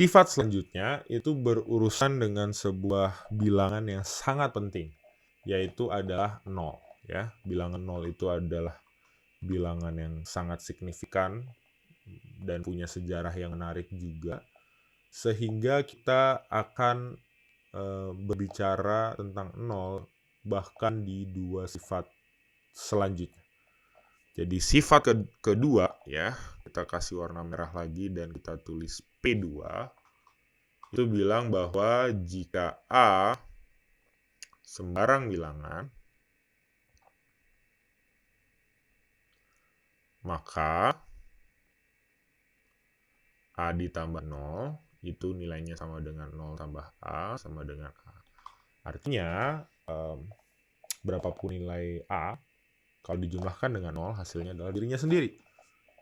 Sifat selanjutnya itu berurusan dengan sebuah bilangan yang sangat penting, yaitu adalah 0. Ya. Bilangan 0 itu adalah bilangan yang sangat signifikan dan punya sejarah yang menarik juga, sehingga kita akan berbicara tentang 0 bahkan di dua sifat selanjutnya. Jadi sifat kedua ya, kita kasih warna merah lagi dan kita tulis P2, itu bilang bahwa jika A sembarang bilangan, maka A ditambah 0 itu nilainya sama dengan 0 tambah A sama dengan A. Artinya berapapun nilai A, kalau dijumlahkan dengan 0 hasilnya adalah dirinya sendiri.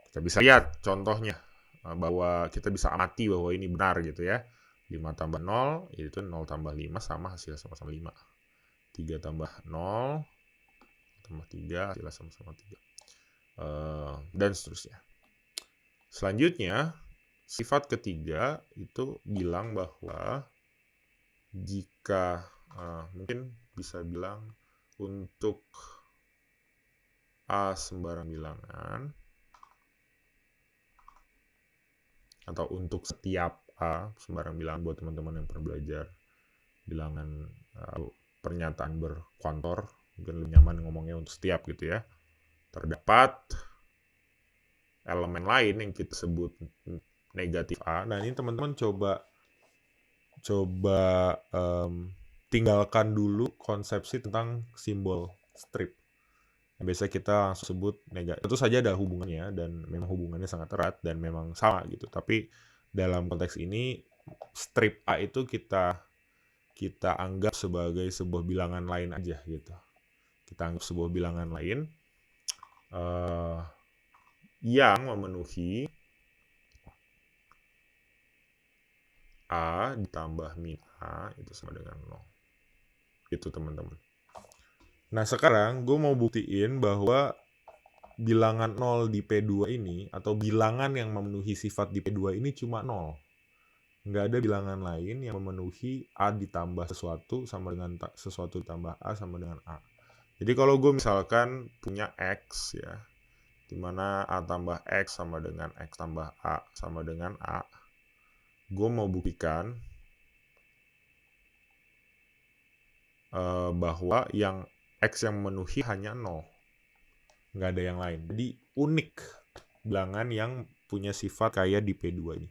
Kita bisa lihat contohnya bahwa kita bisa amati bahwa ini benar gitu ya. 5 tambah 0 itu 0 tambah 5 sama hasilnya sama-sama 5. 3 tambah 0 tambah 3 hasilnya sama-sama 3. Dan seterusnya. Selanjutnya, sifat ketiga itu bilang bahwa jika mungkin bisa bilang untuk A sembarang bilangan atau untuk setiap A sembarang bilangan buat teman-teman yang pernah belajar bilangan pernyataan berkuantor, mungkin lebih nyaman ngomongnya untuk setiap gitu ya, terdapat elemen lain yang kita sebut negatif A. Nah ini teman-teman coba tinggalkan dulu konsepsi tentang simbol strip. Biasa kita langsung sebut negatif. Tentu saja ada hubungannya dan memang hubungannya sangat erat dan memang sama gitu. Tapi dalam konteks ini strip A itu kita anggap sebagai sebuah bilangan lain aja gitu. Kita anggap sebuah bilangan lain yang memenuhi A ditambah min A itu sama dengan 0. Itu teman-teman. Nah sekarang gue mau buktiin bahwa bilangan 0 di P2 ini, atau bilangan yang memenuhi sifat di P2 ini cuma 0. Nggak ada bilangan lain yang memenuhi A ditambah sesuatu sama dengan sesuatu ditambah A sama dengan A. Jadi kalau gue misalkan punya X ya, dimana A tambah X sama dengan X tambah A sama dengan A, gue mau buktikan bahwa yang X yang memenuhi hanya 0. Nggak ada yang lain. Jadi unik bilangan yang punya sifat kayak di P2 ini.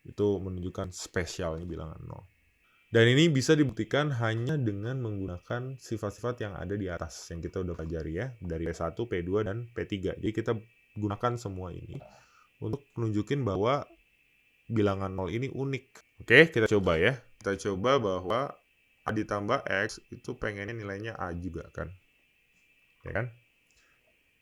Itu menunjukkan spesialnya bilangan 0. Dan ini bisa dibuktikan hanya dengan menggunakan sifat-sifat yang ada di atas yang kita udah pelajari ya, dari P1, P2, dan P3. Jadi kita gunakan semua ini untuk menunjukin bahwa bilangan 0 ini unik. Oke, kita coba ya. Kita coba bahwa A ditambah X itu pengennya nilainya A juga kan. Ya kan?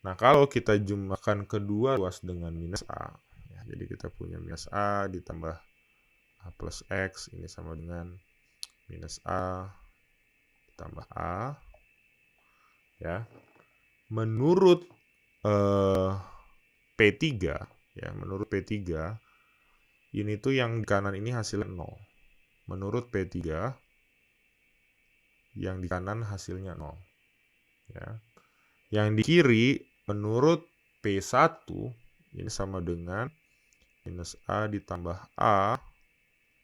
Nah, kalau kita jumlahkan kedua ruas dengan minus A, ya, jadi kita punya minus A ditambah A plus X, ini sama dengan minus A ditambah A. Ya. Menurut P3, ya, menurut P3, ini tuh yang di kanan ini hasilnya 0. Menurut P3, yang di kanan hasilnya 0. Ya. Yang di kiri, menurut P1, ini sama dengan minus A ditambah A,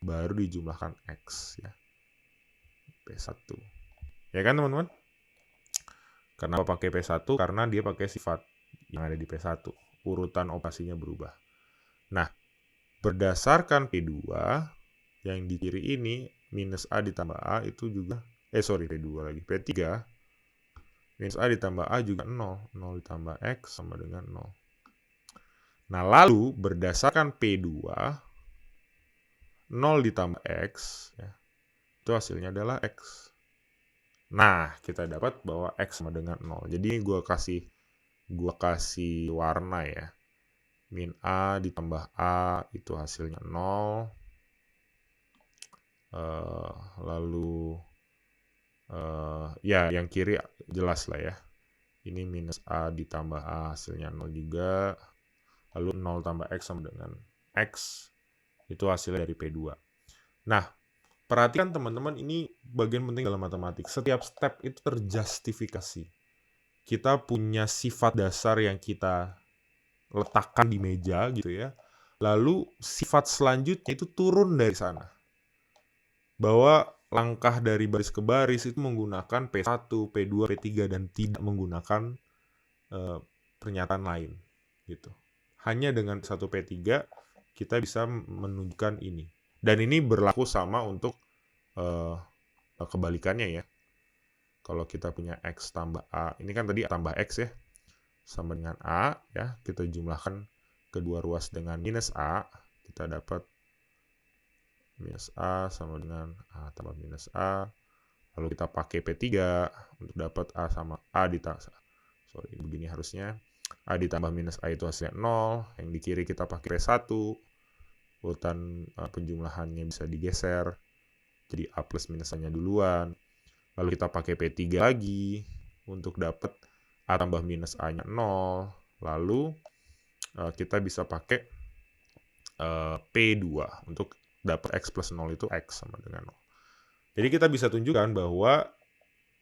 baru dijumlahkan X. Ya. P1. Ya kan teman-teman? Kenapa pakai P1? Karena dia pakai sifat yang ada di P1. Urutan operasinya berubah. Nah, berdasarkan P2, yang di kiri ini, minus A ditambah A itu juga, P2 lagi, P3, minus A ditambah A juga 0. 0 ditambah X sama dengan 0. Nah, lalu berdasarkan P2, 0 ditambah X, ya, itu hasilnya adalah X. Nah, kita dapat bahwa X sama dengan 0. Jadi gue kasih warna ya. Min A ditambah A itu hasilnya 0. Lalu ya yang kiri jelas lah ya. Ini minus A ditambah A hasilnya 0 juga. Lalu 0 tambah X sama dengan X. Itu hasilnya dari P2. Nah, perhatikan teman-teman, ini bagian penting dalam matematik. Setiap step itu terjustifikasi. Kita punya sifat dasar yang kita letakkan di meja gitu ya. Lalu sifat selanjutnya itu turun dari sana. Bahwa langkah dari baris ke baris itu menggunakan P1, P2, P3 dan tidak menggunakan pernyataan lain gitu. Hanya dengan 1 P3 kita bisa menunjukkan ini. Dan ini berlaku sama untuk kebalikannya ya. Kalau kita punya X tambah A, ini kan tadi A tambah X ya, sama dengan A ya, kita jumlahkan kedua ruas dengan minus A, kita dapat minus A sama dengan A tambah minus A. Lalu kita pakai P3 untuk dapat A sama A ditambah, begini harusnya. A ditambah minus A itu hasilnya 0. Yang di kiri kita pakai P1. Urutan penjumlahannya bisa digeser. Jadi A plus minus A-nya duluan. Lalu kita pakai P3 lagi untuk dapat A tambah minus A-nya 0. Lalu kita bisa pakai P2 untuk dapat X plus 0 itu X sama dengan 0. Jadi kita bisa tunjukkan bahwa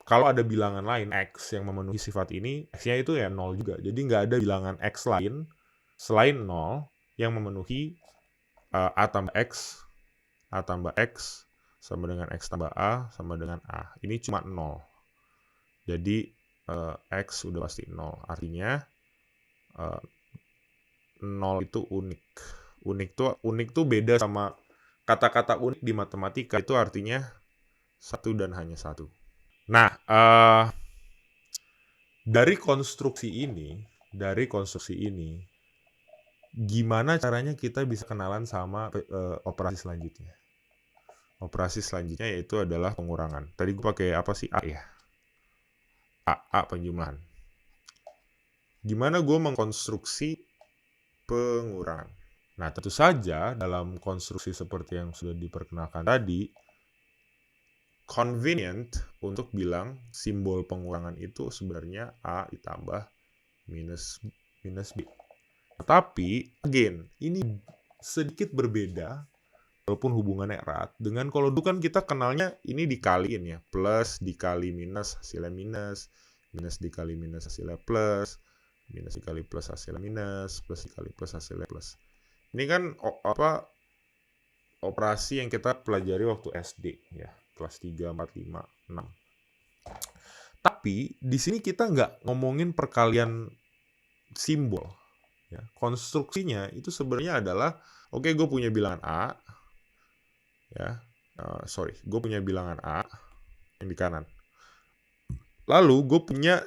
kalau ada bilangan lain X yang memenuhi sifat ini, X-nya itu ya 0 juga. Jadi nggak ada bilangan X lain selain 0 yang memenuhi A tambah X sama dengan X tambah A sama dengan A. Ini cuma 0. Jadi X udah pasti 0. Artinya 0 itu unik. Unik tuh beda sama kata-kata unik di matematika. Itu artinya satu dan hanya satu. Nah, dari konstruksi ini, gimana caranya kita bisa kenalan sama operasi selanjutnya? Operasi selanjutnya yaitu adalah pengurangan. Tadi gue pakai apa sih? A ya. A penjumlahan. Gimana gue mengkonstruksi pengurangan? Nah, tentu saja dalam konstruksi seperti yang sudah diperkenalkan tadi, convenient untuk bilang simbol pengurangan itu sebenarnya A ditambah minus B. Tapi, again, ini sedikit berbeda, walaupun hubungannya erat, dengan kalau dulu kan kita kenalnya ini dikaliin ya, plus dikali minus hasilnya minus, minus dikali minus hasilnya plus, minus dikali plus hasilnya minus, plus dikali plus hasilnya plus. Ini kan operasi yang kita pelajari waktu SD ya, kelas 3, 4, 5, 6. Tapi di sini kita nggak ngomongin perkalian simbol. Ya, konstruksinya itu sebenarnya adalah, oke, gue punya bilangan A, ya, gue punya bilangan A yang di kanan. Lalu gue punya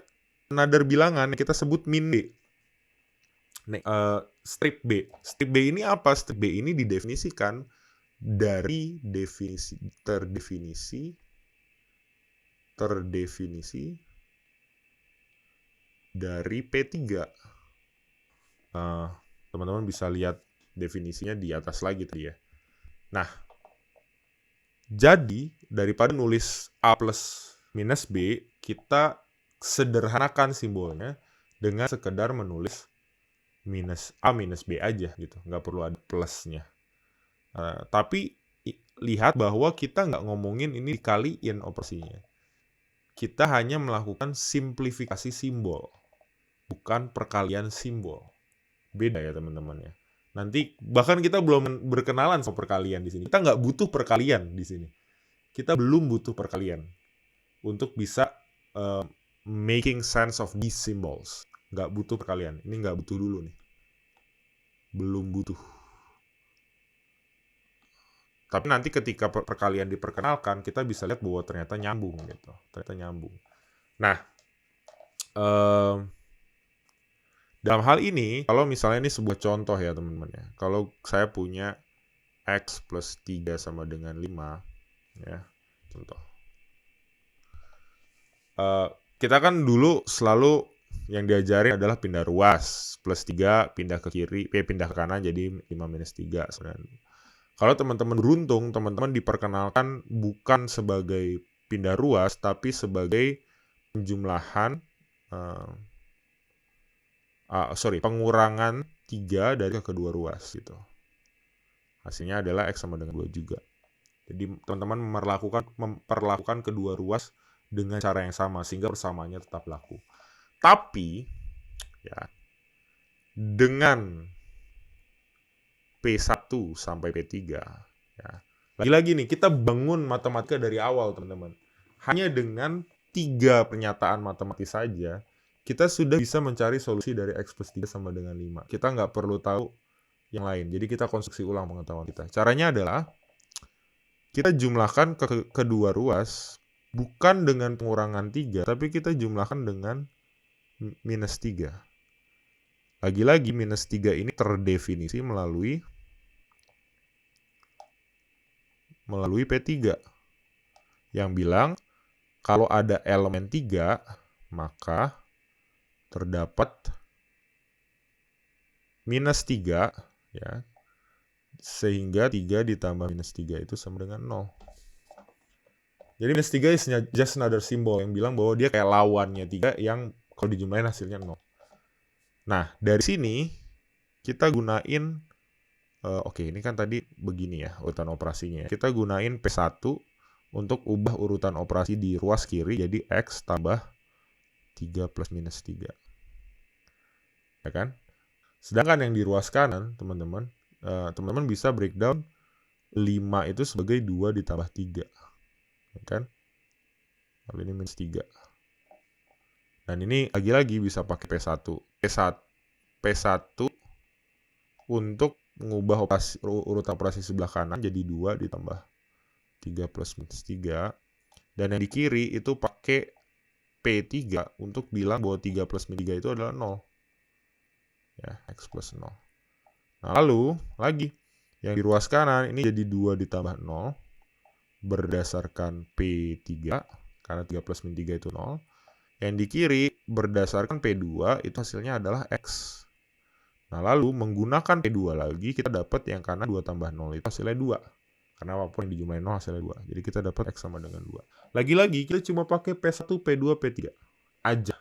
another bilangan yang kita sebut min B. Strip B. Strip B ini apa? Strip B ini didefinisikan dari terdefinisi dari P3. Teman-teman bisa lihat definisinya di atas lagi tadi ya. Nah, jadi daripada nulis A plus minus B, kita sederhanakan simbolnya dengan sekedar menulis minus A minus B aja gitu, nggak perlu ada plusnya. Tapi lihat bahwa kita nggak ngomongin ini dikaliin operasinya. Kita hanya melakukan simplifikasi simbol, bukan perkalian simbol. Beda ya teman-teman ya. Nanti bahkan kita belum berkenalan sama perkalian di sini. Kita nggak butuh perkalian di sini. Kita belum butuh perkalian untuk bisa making sense of these symbols. Nggak butuh perkalian. Ini nggak butuh dulu nih. Belum butuh. Tapi nanti ketika perkalian diperkenalkan, kita bisa lihat bahwa ternyata nyambung gitu. Ternyata nyambung. Nah, dalam hal ini, kalau misalnya ini sebuah contoh ya teman-teman ya. Kalau saya punya X plus 3 sama dengan 5, ya, contoh. Kita kan dulu selalu yang diajarin adalah pindah ruas. Plus 3 pindah ke kiri, pindah ke kanan jadi 5 minus 3. Kalau teman-teman beruntung, teman-teman diperkenalkan bukan sebagai pindah ruas, tapi sebagai penjumlahan pengurangan 3 dari kedua ruas gitu. Hasilnya adalah X sama dengan 2 juga. Jadi teman-teman memperlakukan kedua ruas dengan cara yang sama sehingga persamaannya tetap berlaku. Tapi ya dengan P1 sampai P3 ya. Lagi-lagi nih kita bangun matematika dari awal, teman-teman. Hanya dengan 3 pernyataan matematis saja kita sudah bisa mencari solusi dari X plus 3 sama dengan 5. Kita nggak perlu tahu yang lain. Jadi kita konstruksi ulang pengetahuan kita. Caranya adalah kita jumlahkan kedua ruas bukan dengan pengurangan 3, tapi kita jumlahkan dengan minus 3. Lagi-lagi minus 3 ini terdefinisi melalui P3 yang bilang kalau ada elemen 3 maka terdapat minus 3 ya. Sehingga 3 ditambah minus 3 itu sama dengan 0. Jadi minus 3 is just another symbol yang bilang bahwa dia kayak lawannya 3 yang kalau dijumlahin hasilnya 0. Nah, dari sini kita gunain, oke, ini kan tadi begini ya urutan operasinya. Kita gunain P1 untuk ubah urutan operasi di ruas kiri jadi X tambah 3 plus minus 3. Ya kan? Sedangkan yang di ruas kanan, teman-teman bisa breakdown 5 itu sebagai 2 ditambah 3. Ya kan? Lalu ini minus 3. Dan ini lagi-lagi bisa pakai P1 untuk mengubah urutan operasi sebelah kanan jadi 2 ditambah 3 plus minus 3. Dan yang di kiri itu pakai P3 untuk bilang bahwa 3 plus minus 3 itu adalah 0. Ya, X plus 0. Nah, lalu lagi yang di ruas kanan ini jadi 2 ditambah 0 berdasarkan P3 karena 3 plus min 3 itu 0. Yang di kiri berdasarkan P2 itu hasilnya adalah X. Nah, lalu menggunakan P2 lagi kita dapat yang kanan 2 tambah 0 itu hasilnya 2. Karena apapun yang dijumlahin 0 hasilnya 2. Jadi kita dapat X sama dengan 2. Lagi-lagi kita cuma pakai P1, P2, P3 aja.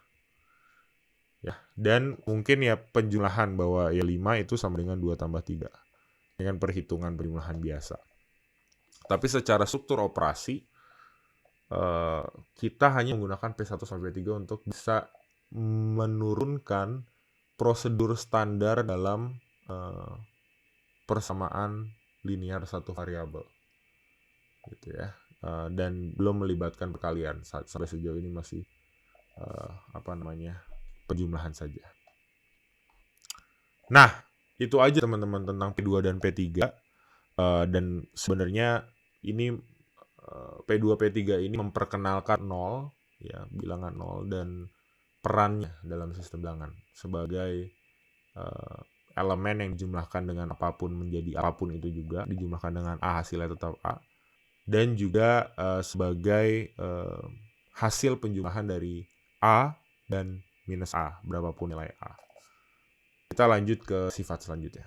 Ya, dan mungkin ya penjumlahan bahwa ya 5 itu sama dengan 2 tambah 3. Dengan perhitungan penjumlahan biasa. Tapi secara struktur operasi, kita hanya menggunakan P1 sampai P3 untuk bisa menurunkan prosedur standar dalam persamaan linear satu variabel. Gitu ya. Dan belum melibatkan perkalian. Sampai sejauh ini masih penjumlahan saja. Nah, itu aja teman-teman tentang P2 dan P3. Dan sebenarnya ini P2, P3 ini memperkenalkan 0, ya, bilangan 0 dan perannya dalam sistem bilangan sebagai elemen yang dijumlahkan dengan apapun menjadi apapun itu juga, dijumlahkan dengan A hasilnya tetap A, dan juga sebagai hasil penjumlahan dari A dan minus A, berapapun nilai A. Kita lanjut ke sifat selanjutnya.